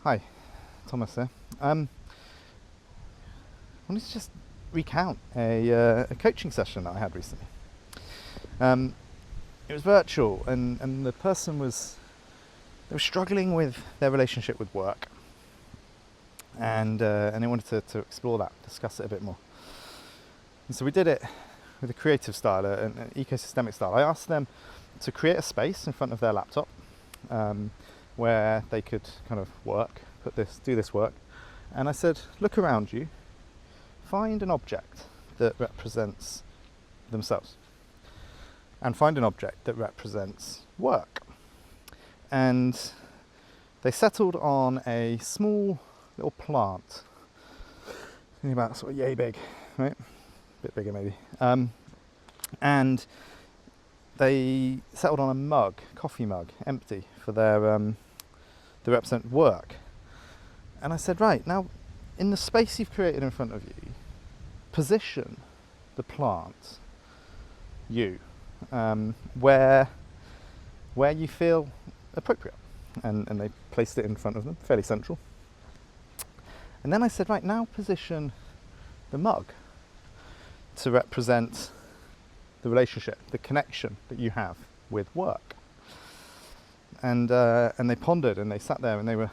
Hi, Thomas here. I wanted to just recount a coaching session that I had recently. It was virtual, and the person they were struggling with their relationship with work, and they wanted to explore that, discuss it a bit more. And so we did it with a creative style, an ecosystemic style. I asked them to create a space in front of their laptop where they could kind of do this work. And I said, look around you, find an object that represents themselves, and find an object that represents work. And they settled on a small little plant, only about sort of yay big, right? A bit bigger maybe. And they settled on a coffee mug, empty, for their to represent work. And I said, right, now in the space you've created in front of you, position the plant, where you feel appropriate. And they placed it in front of them, fairly central. And then I said, right, now position the mug to represent the relationship, the connection that you have with work. And they pondered, and they sat there, and they were,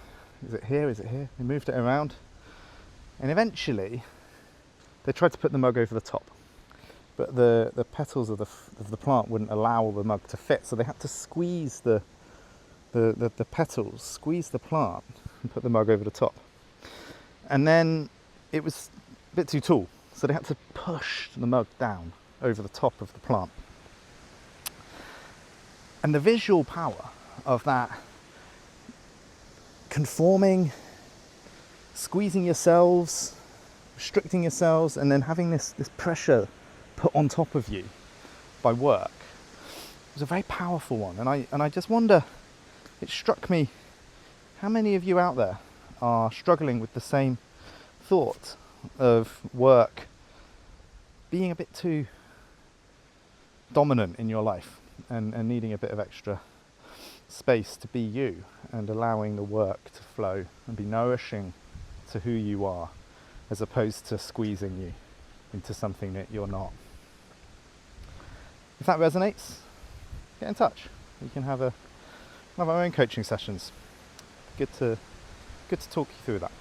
is it here, is it here? They moved it around. And eventually, they tried to put the mug over the top. But the petals of the plant wouldn't allow the mug to fit, so they had to squeeze the petals, squeeze the plant, and put the mug over the top. And then it was a bit too tall, so they had to push the mug down over the top of the plant. And the visual power of that conforming, squeezing yourselves, restricting yourselves, and then having this pressure put on top of you by work was a very powerful one. And I just wonder, it struck me, how many of you out there are struggling with the same thought of work being a bit too dominant in your life, and needing a bit of extra space to be you, and allowing the work to flow and be nourishing to who you are, as opposed to squeezing you into something that you're not. If that resonates, get in touch. We can have our own coaching sessions. Good to talk you through that.